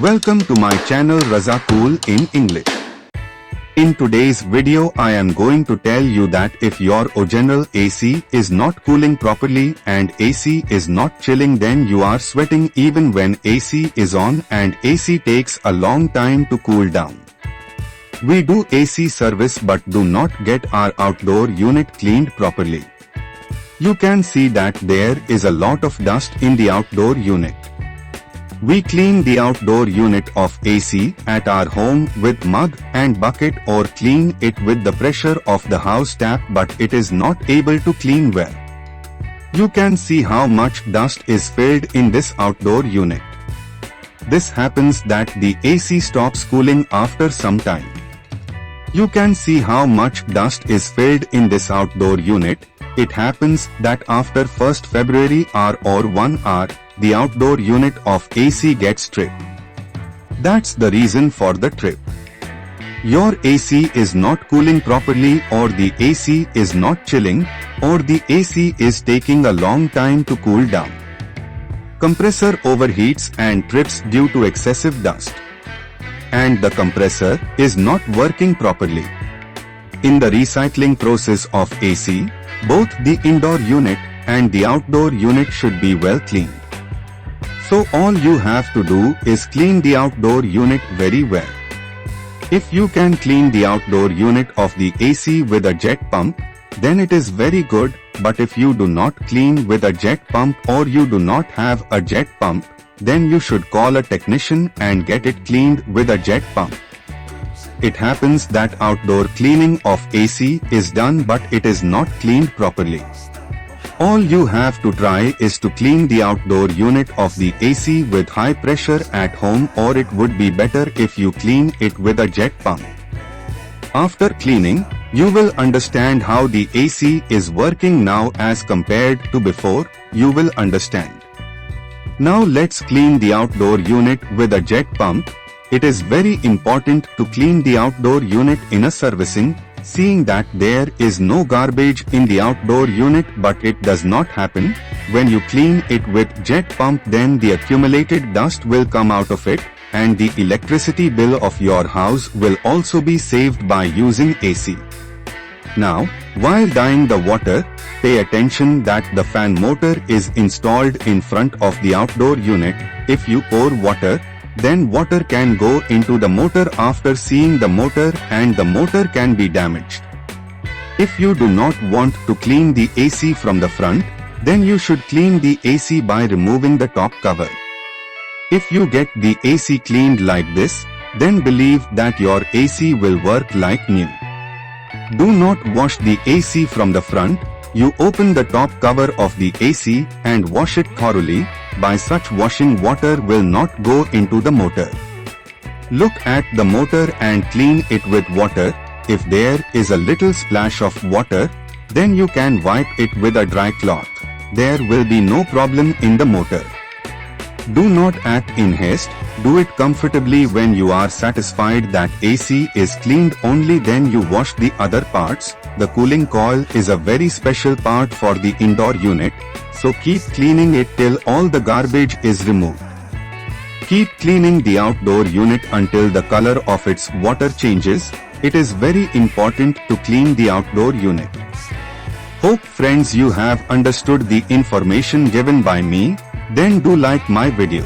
Welcome to my channel Raza Cool in English. In today's video I am going to tell you that if your original AC is not cooling properly and AC is not chilling, then you are sweating even when AC is on, and AC takes a long time to cool down. We do AC service but do not get our outdoor unit cleaned properly. You can see that there is a lot of dust in the outdoor unit. We clean the outdoor unit of AC at our home with mug and bucket, or clean it with the pressure of the house tap, but it is not able to clean well. You can see how much dust is filled in this outdoor unit. This happens that the AC stops cooling after some time. You can see how much dust is filled in this outdoor unit. It happens that after 1st February or 1 hour, the outdoor unit of AC gets tripped. That's the reason for the trip. Your AC is not cooling properly, or the AC is not chilling, or the AC is taking a long time to cool down. Compressor overheats and trips due to excessive dust. And the compressor is not working properly. In the recycling process of AC, both the indoor unit and the outdoor unit should be well cleaned. So all you have to do is clean the outdoor unit very well. If you can clean the outdoor unit of the AC with a jet pump, then it is very good, but if you do not clean with a jet pump, or you do not have a jet pump, then you should call a technician and get it cleaned with a jet pump. It happens that outdoor cleaning of AC is done but it is not cleaned properly. All you have to try is to clean the outdoor unit of the AC with high pressure at home, or it would be better if you clean it with a jet pump. After cleaning, you will understand how the AC is working now as compared to before. You will understand. Now let's clean the outdoor unit with a jet pump. It is very important to clean the outdoor unit in a servicing, seeing that there is no garbage in the outdoor unit, but it does not happen. When you clean it with jet pump, then the accumulated dust will come out of it, and the electricity bill of your house will also be saved by using AC. Now, while dyeing the water, pay attention that the fan motor is installed in front of the outdoor unit. If you pour water, then water can go into the motor after seeing the motor, and the motor can be damaged. If you do not want to clean the AC from the front, then you should clean the AC by removing the top cover. If you get the AC cleaned like this, then believe that your AC will work like new. Do not wash the AC from the front. You open the top cover of the AC and wash it thoroughly. By such washing, water will not go into the motor. Look at the motor and clean it with water. If there is a little splash of water, then you can wipe it with a dry cloth. There will be no problem in the motor. Do not act in haste. Do it comfortably. When you are satisfied that AC is cleaned, only then you wash the other parts. The cooling coil is a very special part for the indoor unit, so keep cleaning it till all the garbage is removed. Keep cleaning the outdoor unit until the color of its water changes. It is very important to clean the outdoor unit. Hope friends you have understood the information given by me. Then do like my video.